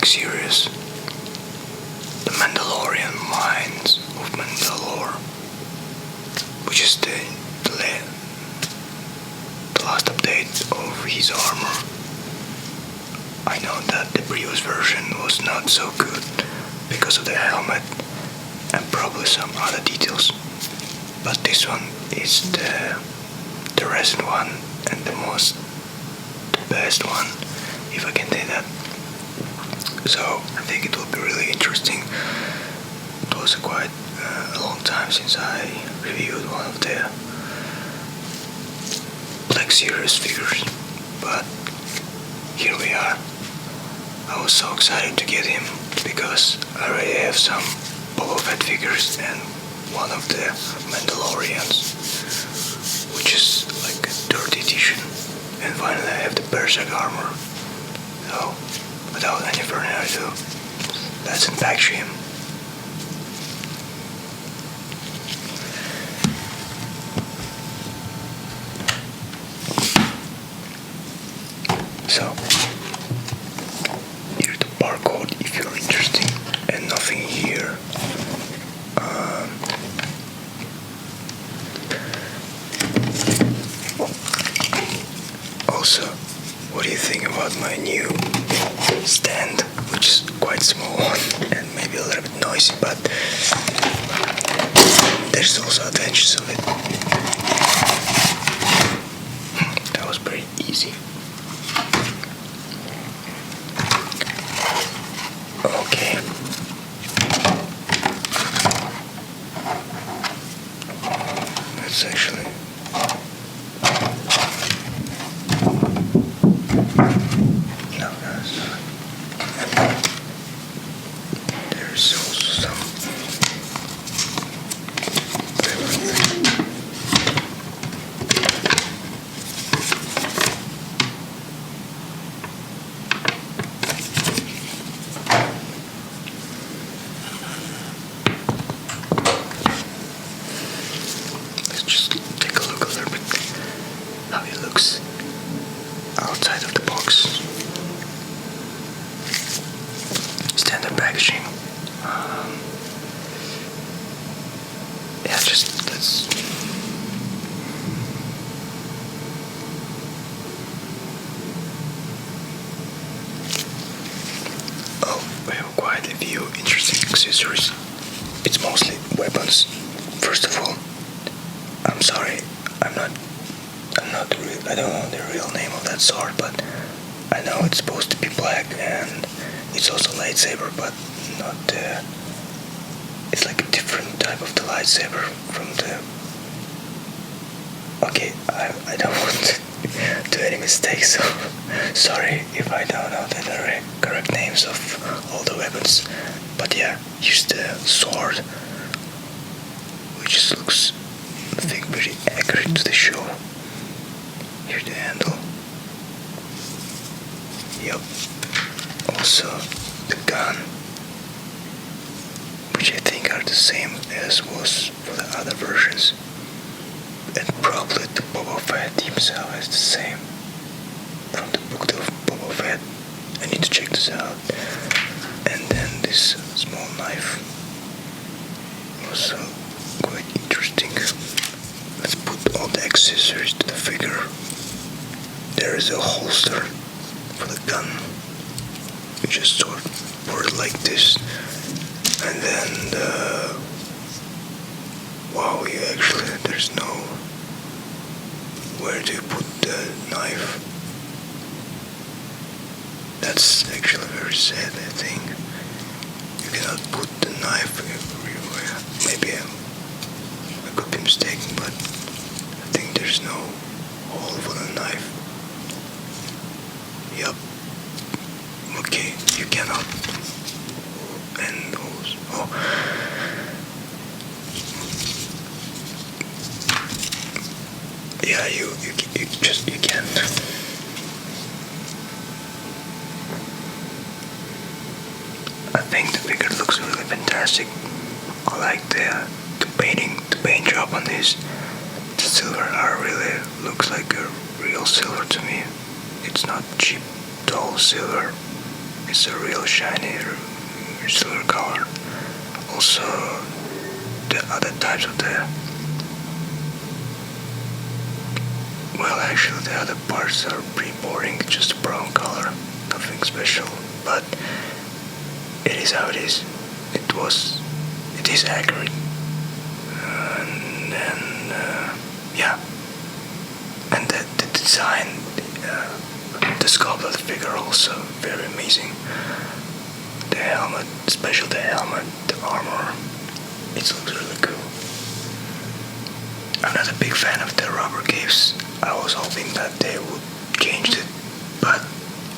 series, The Mandalorian Mines of Mandalore, which is the last update of his armor. I know that the previous version was not so good because of the helmet and probably some other details, but this one is the recent one and the best one, if I can say that. So I think it will be really interesting. It was quite a long time since I reviewed one of the Black Series figures, but here we are. I was so excited to get him because I already have some Boba Fett figures and one of the Mandalorians, which is like a 3rd edition, and finally I have the Berserk armor. So without any further ado, let's unpackage him. So here's the barcode if you're interested, and nothing here. Also, what do you think about my new stand, which is quite small and maybe a little bit noisy, but there's also advantages of it. That was pretty easy. Okay. Let's actually there's also some let's just take a look a little bit how it looks outside of the box. Standard packaging. Yeah, just let's. Oh, we have quite a few interesting accessories. It's mostly weapons. First of all, I'm sorry, I don't know the real name of that sword, but I know it's supposed to be black and it's also lightsaber, but not it's like a different type of the lightsaber from the. Okay, I don't want to do any mistakes, so sorry if I don't know the correct names of all the weapons. But yeah, here's the sword, which just looks, I think, very accurate to the show. Here's the handle. Yep. Also the gun, which I think are the same as was for the other versions, and probably the Boba Fett himself is the same from the book of Boba Fett. I need to check this out. And then this small knife, also quite interesting. Let's put all the accessories to the figure. There is a holster for the gun, you just sort of like this, and then wow, you actually, there's no where to put the knife. That's actually very sad, I think. You cannot put the knife everywhere. Maybe I could be mistaken, but I think there's no hole for the knife. Yup. Okay, you cannot. And those. Oh. Yeah, you can't. I think the figure looks really fantastic. I like the paint job on this. The silver really looks like a real silver to me. It's not cheap dull silver. It's a real shiny silver color. Also, the other types of actually the other parts are pretty boring, just a brown color, nothing special, but it is how it is. It is accurate. And then, and the design, the sculpt of the figure also very amazing. The helmet, especially the helmet, the armor, it looks really cool. I'm not a big fan of the rubber caves. I was hoping that they would change it, but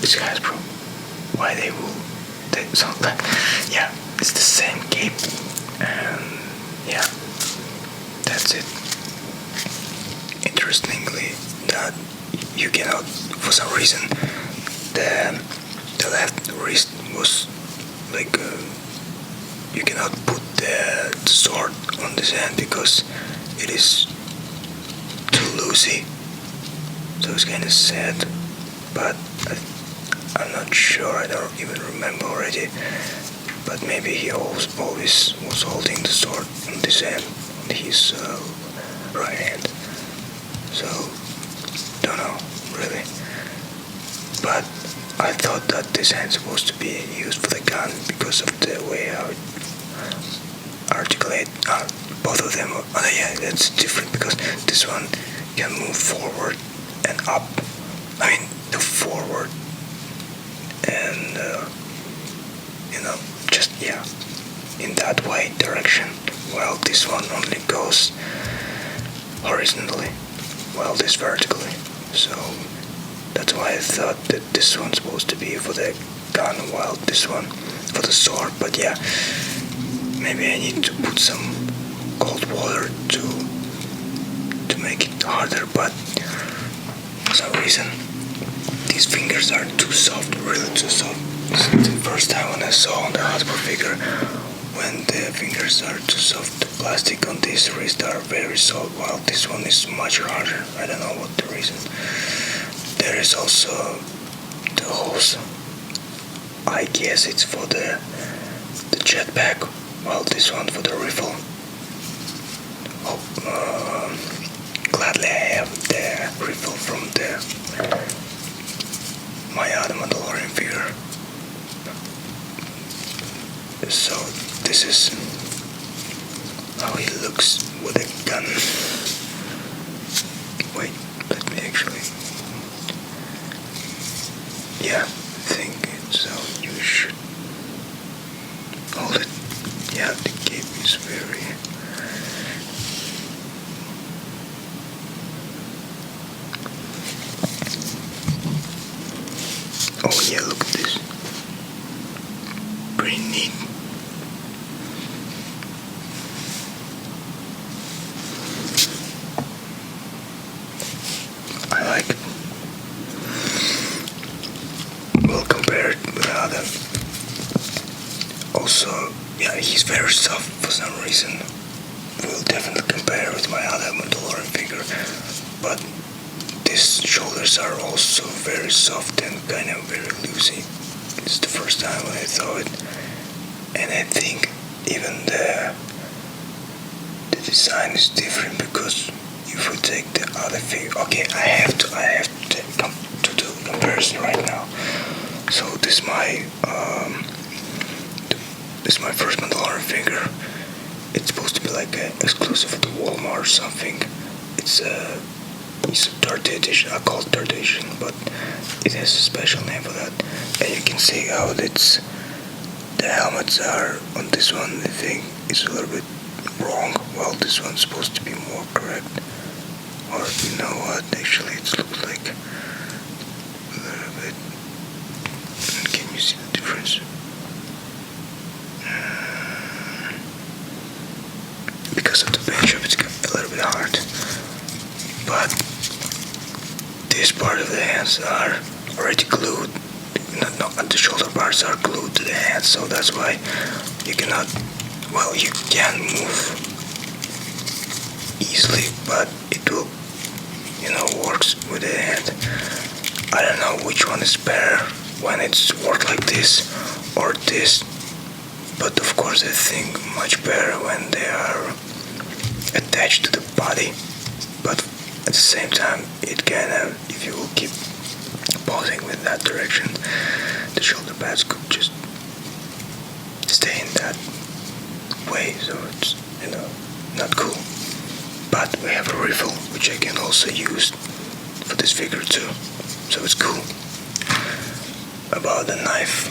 it's Hasbro. Why they will? It's the same cape, and that's it. Interestingly, that you cannot, for some reason, the left wrist was like you cannot put the sword on this hand because it is too loosey. So it's kind of sad, but I'm not sure. I don't even remember already. But maybe he always was holding the sword on this hand, on his right hand. So don't know really. But I thought that this hand's supposed to be used for the gun because of the way how it articulate both of them. That's different because this one can move forward and up. I mean, the forward and just in that way direction. While this one only goes horizontally, while this vertically. So that's why I thought that this one's supposed to be for the gun, while this one for the sword. But maybe I need to put some cold water to make it harder. But for some reason, these fingers are too soft, really too soft. It's the first time when I saw on the Hasbro figure, when the fingers are too soft, the plastic on this wrist are very soft, while this one is much harder. I don't know what the reason. There is also the hose. I guess it's for the jetpack, while this one for the rifle. Gladly I have the rifle from my other Mandalorian figure. So this is how he looks with a gun. Wait, let me actually. I think it's how you should hold it. The cape is very. Look at this. Pretty neat. I like it. We'll compare it with the other. Also, he's very soft for some reason. We'll definitely compare with my other Mandalorian figure. But these shoulders are also very soft and kind of very loosey. It's the first time when I saw it. And I think even the design is different because if we take the other figure, I have to do a comparison right now. So this is my first Mandalorian figure. It's supposed to be like an exclusive to Walmart or something. It's a third edition. I call it third edition, but it has a special name for that. And you can see how the helmets are on this one. I think it's a little bit wrong, while this one's supposed to be more correct. Or you know what? Actually, it looks like a little bit. Can you see the difference? Because of the paint job, it's a little bit hard. But this part of the hands are already glued. The shoulder parts are glued to the hands, so that's why you cannot. You can move easily, but it will, works with the hand. I don't know which one is better, when it's worked like this or this. But of course I think much better when they are attached to the body. But at the same time, it can, if you will keep posing with that direction, the shoulder pads could just stay in that way, so it's, not cool. But we have a riffle, which I can also use for this figure too, so it's cool. About the knife,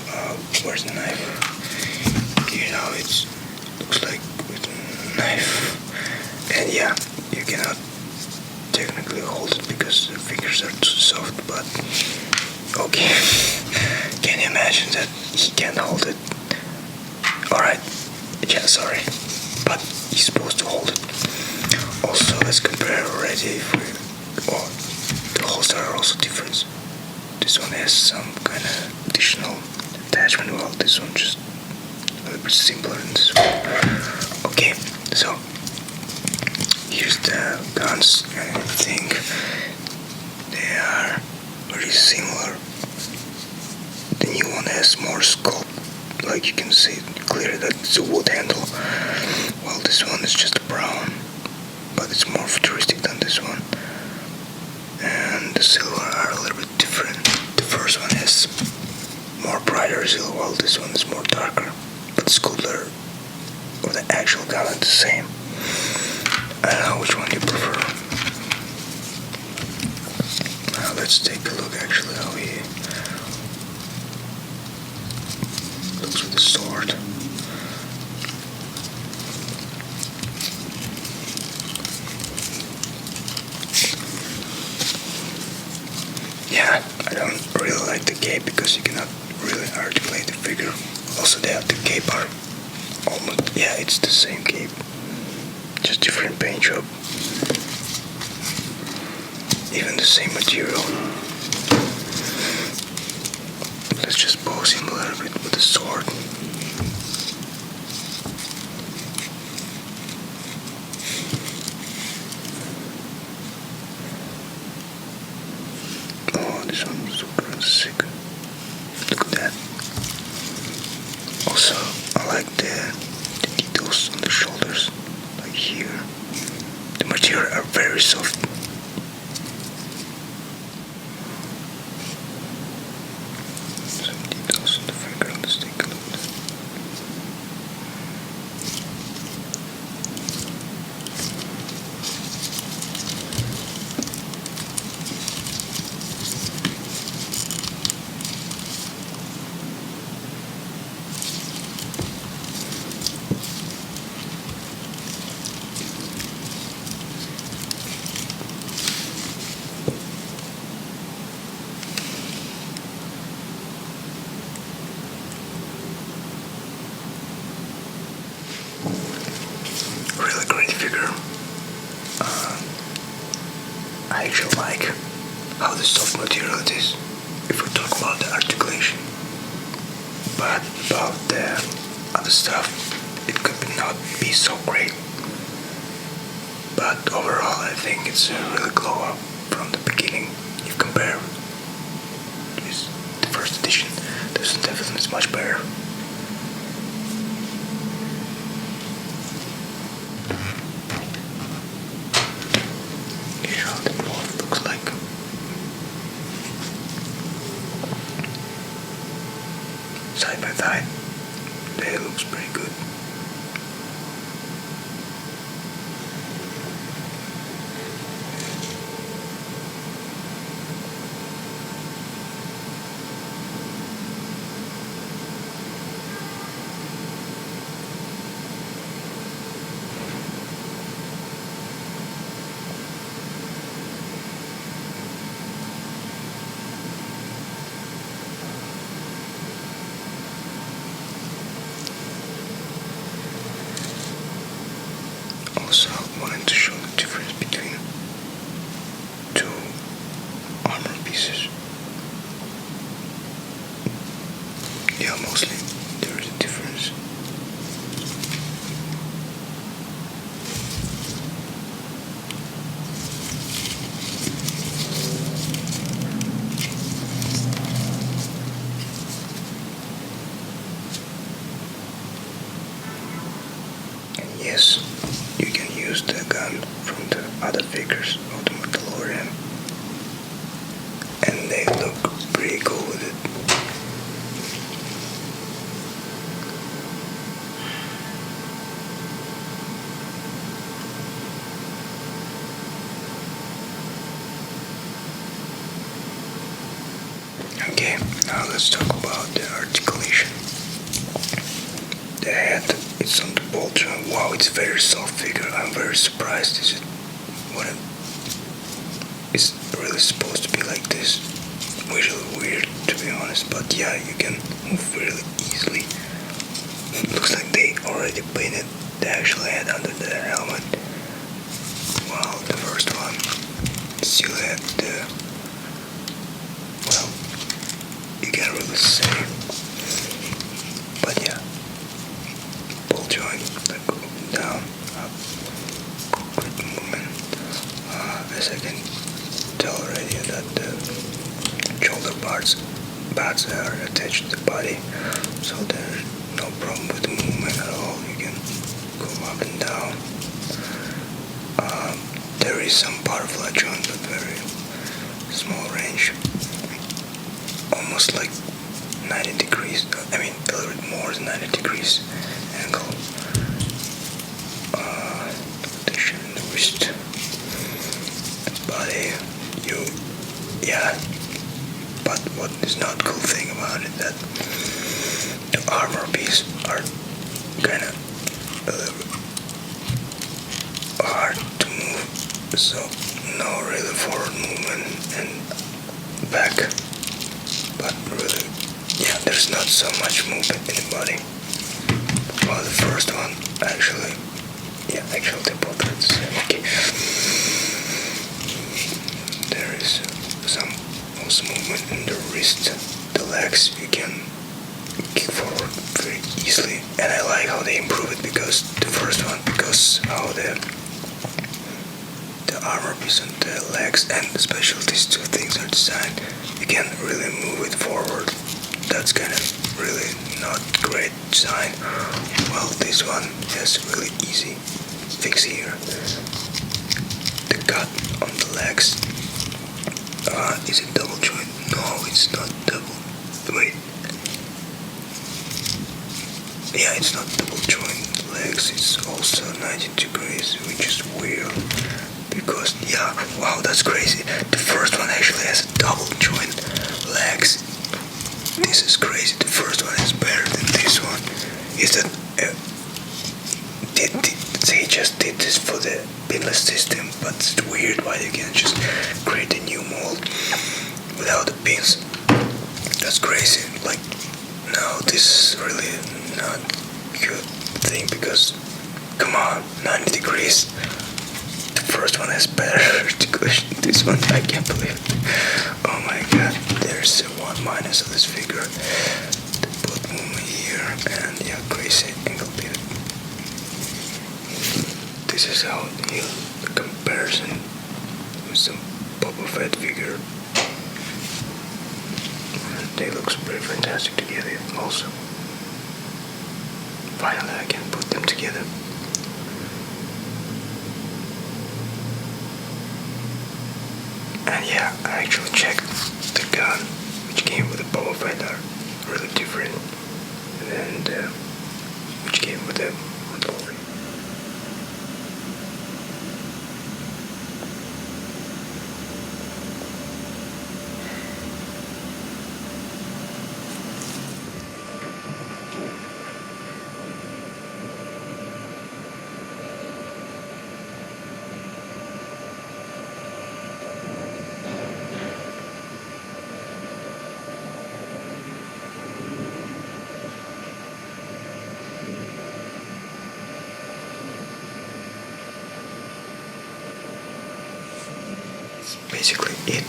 where's the knife? It looks like with a knife, and yeah, you cannot technically hold it because the fingers are too soft, but okay. Can you imagine that he can't hold it? Alright, yeah, sorry, but he's supposed to hold it. Also, let's compare already the holes are also different. This one has some kind of additional attachment, while this one just a little bit simpler than this one. Okay, so here's the guns, and I think they are very similar. The new one has more sculpt, like you can see clearly that it's a wood handle, while this one is just a brown, but it's more futuristic than this one. And the silver are a little bit different. The first one has more brighter silver, while this one is more darker. But the sculptor or the actual gun are the same. I don't know which one you prefer. Now let's take a look actually how he looks with the sword. Yeah, I don't really like the cape because you cannot really articulate the figure. Also, the cape are almost, yeah, it's the same cape, just different paint job. Even the same material. Let's just pose him a little bit with the sword. Oh, this one is super sick. Look at that. Also, I like the details on the shoulders, like here. The material are very soft. Some details on the finger, let's take a look at that. Really great figure. I actually like how the soft material it is, if we talk about the articulation. But about the other stuff, it could not be so great. But overall, I think it's a really glow up from the beginning. If you compare with the first edition, this definitely is much better. Here's how the dwarf looks like. Side by side, it looks pretty good. design from the other figures of the Mandalorian, and they look pretty cool with it. Okay, now let's talk about the articulation. The head is on the ball joint. Wow, it's a very soft figure. I'm very surprised. Is it what it's really supposed to be like this? Visually weird, to be honest, but yeah, you can move really easily. Looks like they already painted the actual head under the helmet. Wow, the first one still had the, well, you can't really say, but yeah, ball joint, like up and down, up, good movement. As I can tell already that the shoulder parts are attached to the body, so there's no problem with the movement at all. You can go up and down. There is some butterfly joint, but very small range, almost like 90 degrees, I mean a little bit more than 90 degrees angle. Protection in the wrist, body, yeah, but what is not cool thing about it, that the armor piece are kinda a little bit hard to move, so no really forward movement and back, but really, yeah, there's not so much movement in the body. Well, the first one, actually they both are the same. Okay, there is some also movement in the wrist, the legs. You can kick forward very easily, and I like how they improve it, because the first one, because how the armor piece on the legs, and especially these two things are designed, you can really move it forward. That's kind of really not great design. Well, this one has really easy fix here. The cut on the legs, is it double joint? No, it's not double. Wait. Yeah, it's not double joint legs. It's also 90 degrees, which is weird. Because, yeah, wow, that's crazy. The first one actually has a double joint legs. This is crazy. The first one is better than this one. Is that they just did this for the pinless system, but it's weird why they can't just create a new mold without the pins. That's crazy. Like, no, this is really not good thing, because come on, 90 degrees. The first one has better articulation. This one, I can't believe it. Oh my god, there's one minus of this figure. The butt movement here, and yeah, crazy angle pivot. This is how the comparison with some Boba Fett figure. They look pretty fantastic together also. Finally I can put them together. And yeah, I actually checked the gun which came with the Boba Fett are really different than the which came with the Mandalorian. Basically it.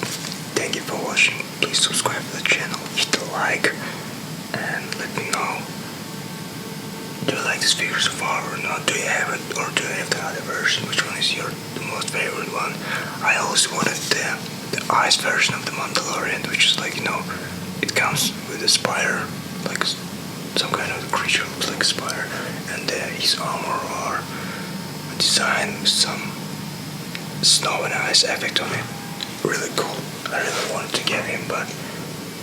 Thank you for watching. Please subscribe to the channel, hit the like, and let me know, do you like this figure so far or not? Do you have it, or do you have the other version? Which one is your the most favorite one? I always wanted the ice version of the Mandalorian, which is like, you know, it comes with a spider, like some kind of creature looks like a spider, and his armor are designed with some snow and ice effect on it. Really cool. I really wanted to get him, but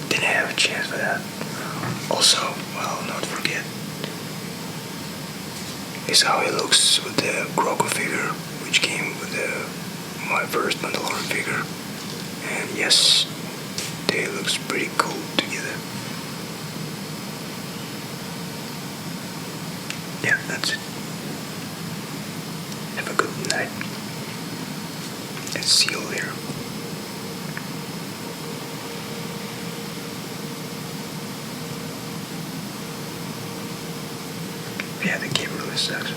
didn't have a chance for that. Also, well, not forget, is how he looks with the Grogu figure, which came with my first Mandalorian figure. And yes, they looks pretty cool together. Yeah, that's it. Have a good night. And see you later. Yeah, the game really sucks.